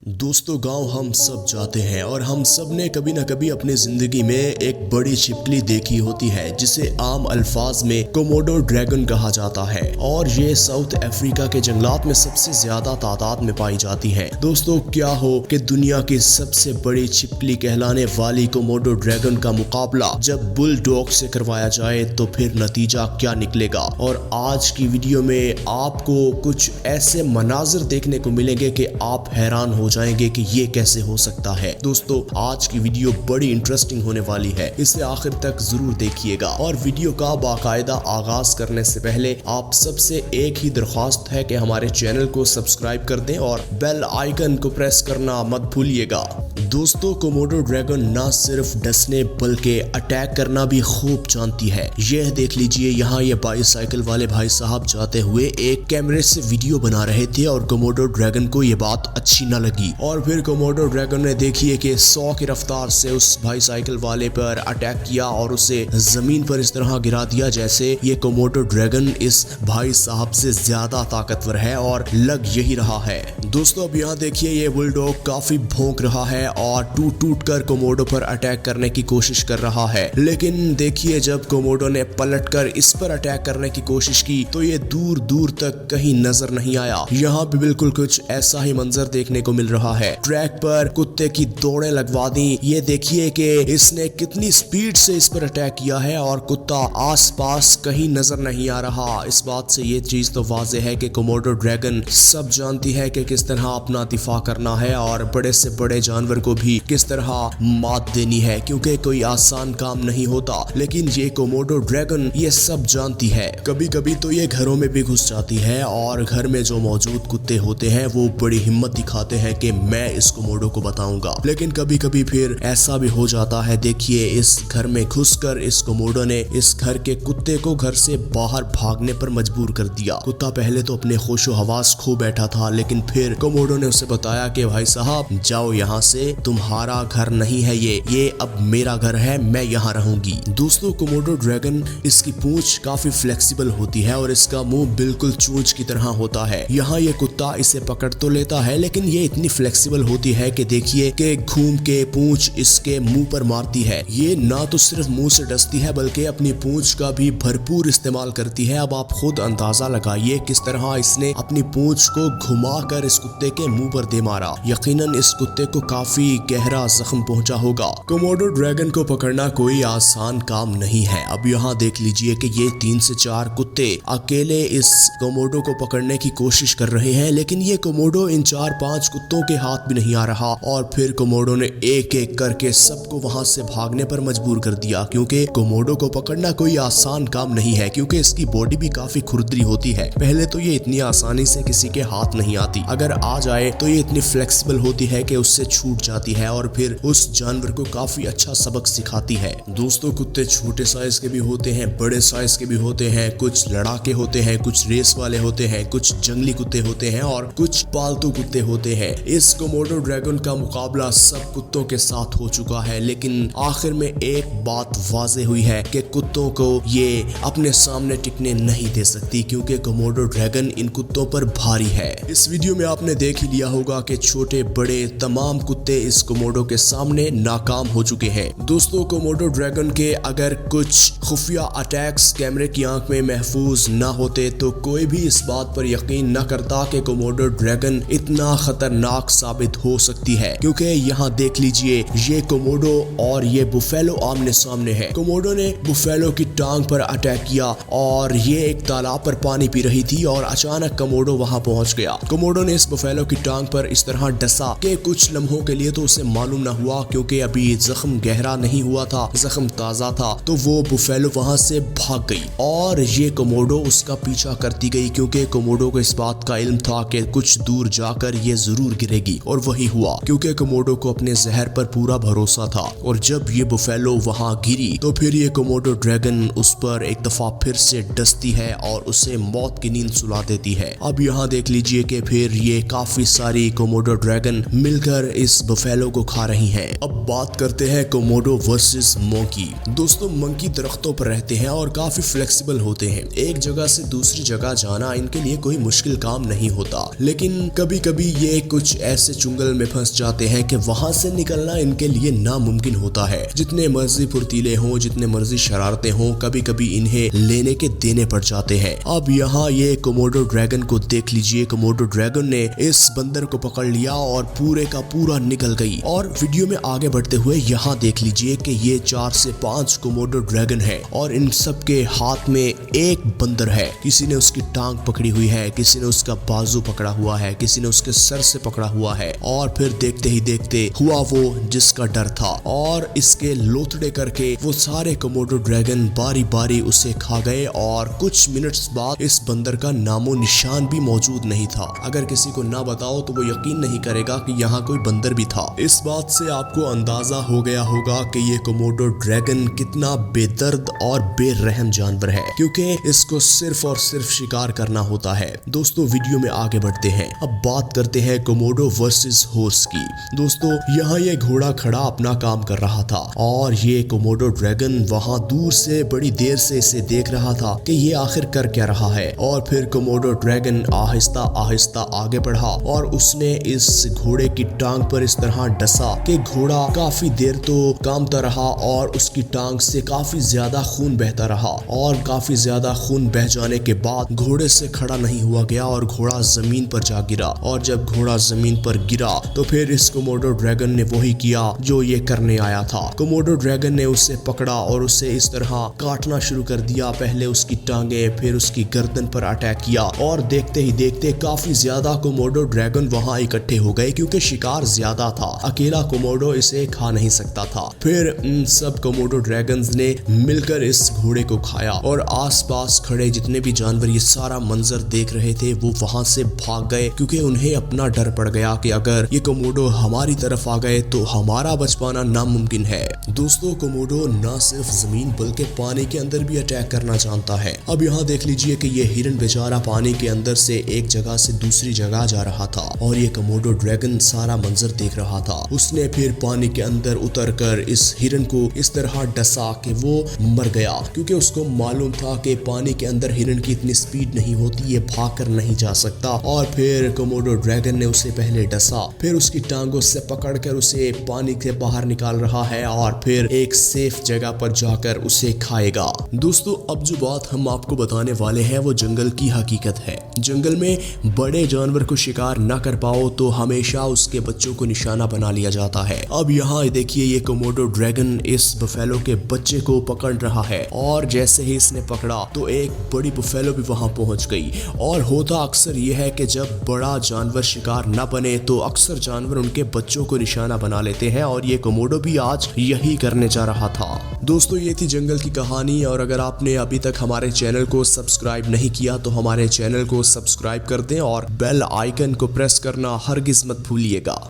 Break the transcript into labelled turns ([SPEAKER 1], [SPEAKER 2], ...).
[SPEAKER 1] दोस्तों गांव हम सब जाते हैं और हम सब ने कभी न कभी अपनी जिंदगी में एक बड़ी छिपकली देखी होती है जिसे आम अल्फाज में कोमोडो ड्रैगन कहा जाता है और ये साउथ अफ्रीका के जंगलात में सबसे ज्यादा तादाद में पाई जाती है। दोस्तों क्या हो कि दुनिया की सबसे बड़ी छिपकली कहलाने वाली कोमोडो ड्रैगन का मुकाबला जब बुलडॉग से करवाया जाए तो फिर नतीजा क्या निकलेगा। और आज की वीडियो में आपको कुछ ऐसे मनाजिर देखने को मिलेंगे कि आप हैरान हो जाएंगे कि ये कैसे हो सकता है। दोस्तों आज की वीडियो बड़ी इंटरेस्टिंग होने वाली है, इसे आखिर तक जरूर देखिएगा। और वीडियो का बाकायदा आगाज करने से पहले आप सबसे एक ही दरख्वास्त है कि हमारे चैनल को सब्सक्राइब कर दें और बेल आइकन को प्रेस करना मत भूलिएगा। दोस्तों कोमोडो ड्रैगन ना सिर्फ डसने बल्कि अटैक करना भी खूब जानती है। यह देख लीजिए, यहाँ ये बाईसाइकिल वाले भाई साहब जाते हुए एक कैमरे से वीडियो बना रहे थे और कोमोडो ड्रैगन को ये बात अच्छी न लगी और फिर कोमोडो ड्रैगन ने देखिए कि 100 की रफ्तार से उस भाई साइकिल वाले पर अटैक किया और उसे जमीन पर इस तरह गिरा दिया जैसे ये कोमोडो ड्रैगन इस भाई साहब से ज्यादा ताकतवर है और लग यही रहा है। दोस्तों अब यहाँ देखिए, ये बुलडॉग काफी भौंक रहा है और टूट कर कोमोडो पर अटैक करने की कोशिश कर रहा है, लेकिन देखिए जब कोमोडो ने पलटकर इस पर अटैक करने की कोशिश की तो ये दूर दूर तक कहीं नजर नहीं आया। यहाँ भी बिल्कुल कुछ ऐसा ही मंजर देखने को मिल रहा है। ट्रैक पर कुत्ते की दौड़ें लगवा दी। ये देखिए कि इसने कितनी स्पीड से इस पर अटैक किया है और कुत्ता आसपास कहीं नजर नहीं आ रहा। इस बात से ये चीज तो वाज़ेह है कि कोमोडो ड्रैगन सब जानती है कि किस तरह अपना दिफा करना है और बड़े से बड़े जानवर को भी किस तरह मात देनी है, क्योंकि कोई आसान काम नहीं होता। लेकिन ये कोमोडो ड्रैगन ये सब जानती है। कभी कभी तो ये घरों में भी घुस जाती है और घर में जो मौजूद कुत्ते होते हैं वो बड़ी हिम्मत दिखाते हैं कि मैं इस कोमोडो को बताऊंगा। लेकिन कभी कभी फिर ऐसा भी हो जाता है। देखिए इस घर में घुसकर इस कोमोडो ने इस घर के कुत्ते को घर से बाहर भागने पर मजबूर कर दिया। कुत्ता पहले तो अपने होशो हवास खो बैठा था, लेकिन फिर कोमोडो ने उसे बताया कि भाई साहब जाओ यहाँ से, तुम्हारा घर नहीं है ये अब मेरा घर है, मैं यहाँ रहूंगी। दोस्तों कोमोडो ड्रैगन इसकी पूंछ काफी फ्लेक्सिबल होती है और इसका मुंह बिल्कुल चोंच की तरह होता है। यहाँ ये कुत्ता इसे पकड़ तो लेता है लेकिन ये इतनी फ्लेक्सिबल होती है कि देखिए कि घूम के पूंछ इसके मुंह पर मारती है। ये ना तो सिर्फ मुंह से डसती है बल्कि अपनी पूंछ का भी भरपूर इस्तेमाल करती है। अब आप खुद अंदाजा लगाइए किस तरह इसने अपनी पूंछ को घुमाकर इस कुत्ते के मुंह पर दे मारा। यकीनन इस कुत्ते को काफी गहरा जख्म पहुंचा होगा। कोमोडो ड्रैगन को पकड़ना कोई आसान काम नहीं है। अब यहाँ देख लीजिए कि ये 3 से 4 कुत्ते अकेले इस कोमोडो को पकड़ने की कोशिश कर रहे हैं, लेकिन ये कोमोडो इन 4-5 कुत्तों के हाथ भी नहीं आ रहा और फिर कोमोडो ने एक एक करके सबको वहां से भागने पर मजबूर कर दिया, क्योंकि कोमोडो को पकड़ना कोई आसान काम नहीं है, क्योंकि इसकी बॉडी भी काफी खुरदरी होती है। पहले तो ये इतनी आसानी से किसी के हाथ नहीं आती, अगर आ जाए तो ये इतनी फ्लेक्सिबल होती है कि उससे छूट जाती है और फिर उस जानवर को काफी अच्छा सबक सिखाती है। दोस्तों कुत्ते छोटे साइज के भी होते हैं, बड़े साइज के भी होते हैं, कुछ लड़ाके होते हैं, कुछ रेस वाले होते हैं, कुछ जंगली कुत्ते होते हैं और कुछ पालतू कुत्ते होते हैं। इस कोमोडो ड्रैगन का मुकाबला सब कुत्तों के साथ हो चुका है, लेकिन आखिर में एक बात वाज़ेह हुई है कि कुत्तों को ये अपने सामने टिकने नहीं दे सकती, क्योंकि कोमोडो ड्रैगन इन कुत्तों पर भारी है। इस वीडियो में आपने देख ही लिया होगा कि छोटे बड़े तमाम कुत्ते इस कोमोडो के सामने नाकाम हो चुके हैं। दोस्तों कोमोडो ड्रैगन के अगर कुछ खुफिया अटैक्स कैमरे की आंख में महफूज ना होते तो कोई भी इस बात पर यकीन न करता कि कोमोडो ड्रैगन इतना खतरनाक साबित हो सकती है, क्योंकि यहाँ देख लीजिए ये कोमोडो और ये बुफेलो आमने सामने है। कोमोडो ने बुफेलो की टांग पर अटैक किया और ये एक तालाब पर पानी पी रही थी और अचानक कोमोडो वहां पहुंच गया। कोमोडो ने इस बुफेलो की टांग पर इस तरह डसा कि कुछ लम्हों के लिए तो उसे मालूम न हुआ, क्योंकि अभी जख्म गहरा नहीं हुआ था, जख्म ताजा था, तो वो बुफेलो वहां से भाग गई और ये कोमोडो उसका पीछा करती गई, क्योंकि कोमोडो को इस बात का इल्म था कि कुछ दूर जाकर ये जरूर गिरेगी। और वही हुआ, क्योंकि कोमोडो को अपने जहर पर पूरा भरोसा था। और जब ये बुफेलो वहां गिरी तो फिर ये कोमोडो ड्रैगन उस पर एक दफा फिर से डसती है और उसे मौत की नींद सुला देती है। अब यहाँ देख लीजिए कि फिर ये काफी सारी कोमोडो ड्रैगन मिलकर इस बफेलो को खा रही हैं। अब बात करते हैं कोमोडो वर्सेस मंकी। दोस्तों मंकी दरख्तों पर रहते हैं और काफी फ्लेक्सिबल होते हैं। एक जगह से दूसरी जगह जाना इनके लिए कोई मुश्किल काम नहीं होता, लेकिन कभी कभी ये कुछ ऐसे चुंगल में फंस जाते हैं कि वहां से निकलना इनके लिए नामुमकिन होता है। जितने मर्जी फुर्तीले हों, जितने मर्जी शरारते हों, कभी कभी इन्हें लेने के देने पड़ जाते हैं। अब यहाँ ये कोमोडो ड्रैगन को देख लीजिए। कोमोडो ड्रैगन ने इस बंदर को पकड़ लिया और पूरे का पूरा निकल गई। और वीडियो में आगे बढ़ते हुए यहाँ देख लीजिए कि ये 4 से 5 कोमोडो ड्रैगन है और इन सब के हाथ में एक बंदर है। किसी ने उसकी टांग पकड़ी हुई है, किसी ने उसका बाजू पकड़ा हुआ है, किसी ने उसके सर से पकड़ा हुआ है। और फिर देखते ही देखते हुआ वो जिसका डर था, और इसके लोथड़े करके वो सारे कोमोडो ड्रैगन बारी बारी उसे खा गए। और कुछ मिनट्स बाद इस बंदर का नामो निशान भी मौजूद नहीं था। अगर किसी को ना बताओ तो वो यकीन नहीं करेगा कि यहाँ कोई बंदर भी था। इस बात से आपको अंदाजा हो गया होगा कि ये कोमोडो ड्रैगन कितना बेदर्द और बेरहम जानवर है, क्योंकि इसको सिर्फ और सिर्फ शिकार करना होता है। दोस्तों वीडियो में आगे बढ़ते हैं। अब बात करते हैं कोमोडो वर्सेस हॉर्स की। दोस्तों यहाँ ये घोड़ा खड़ा अपना काम कर रहा था और ये कोमोडो ड्रैगन वहां दूर से बड़ी देर से इसे देख रहा था कि ये आखिर कर क्या रहा है। और फिर कोमोडो ड्रैगन आहिस्ता आहिस्ता आगे बढ़ा और उसने इस घोड़े की टांग पर इस तरह डसा कि घोड़ा काफी देर तो कांपता रहा और उसकी टांग से काफी ज्यादा खून बहता रहा। और काफी ज्यादा खून बह जाने के बाद घोड़े से खड़ा नहीं हुआ गया और घोड़ा जमीन पर जा गिरा। और जब घोड़ा जमीन पर गिरा तो फिर इस कोमोडो ड्रैगन ने वही किया जो ये करने आया था। कोमोडो ड्रैगन ने उसे पकड़ा और उसे इस तरह काटना शुरू कर दिया। पहले उसकी टांगे, फिर उसकी गर्दन पर अटैक किया। और देखते ही देखते काफी ज्यादा कोमोडो ड्रैगन वहां इकट्ठे हो गए, क्योंकि शिकार ज्यादा था। अकेला कोमोडो इसे खा नहीं सकता था। फिर इन सब कोमोडो ड्रैगन्स ने मिलकर इस घोड़े को खाया और आसपास खड़े जितने भी जानवर ये सारा मंजर देख रहे थे वो वहां से भाग गए, क्योंकि उन्हें अपना डर पड़ गया कि अगर ये कोमोडो हमारी तरफ आ गए तो हमारा बच पाना नामुमकिन है। दोस्तों कोमोडो न सिर्फ जमीन बल्कि पानी के अंदर भी अटैक करना जानता है। अब यहाँ देख लीजिए कि ये हिरन बेचारा पानी के अंदर से एक जगह से दूसरी जगह जा रहा था और ये कोमोडो ड्रैगन सारा मंजर देख रहा था। उसने फिर पानी के अंदर उतरकर इस हिरन को इस तरह डसा कि वो मर गया, क्योंकि उसको मालूम था कि पानी के अंदर हिरन की इतनी स्पीड नहीं होती, ये भागकर नहीं जा सकता। और फिर कोमोडो ड्रैगन ने उसे पहले डसा, फिर उसकी टांगों से पकड़कर उसे पानी से बाहर निकाल रहा है और फिर एक सेफ जगह पर जाकर उसे खाएगा। दोस्तों अब जो बात हम आपको बताने वाले हैं वो जंगल की हकीकत है। जंगल में बड़े जानवर को शिकार न कर पाओ तो हमेशा उसके बच्चों को निशाना बना लिया जाता है। अब यहाँ देखिए ये कोमोडो ड्रैगन इस बफेलो के बच्चे को पकड़ रहा है और जैसे ही इसने पकड़ा तो एक बड़ी बफेलो भी वहां पहुंच गई। और होता अक्सर ये है कि जब बड़ा जानवर शिकार न बने तो अक्सर जानवर उनके बच्चों को निशाना बना लेते हैं, और ये कोमोडो भी आज यही करने जा रहा था। दोस्तों ये थी जंगल की कहानी, और अगर आपने अभी तक हमारे चैनल को सब्सक्राइब नहीं किया तो हमारे चैनल को सब्सक्राइब कर दें और बेल आइकन को प्रेस करना हरगिज मत भूलिएगा।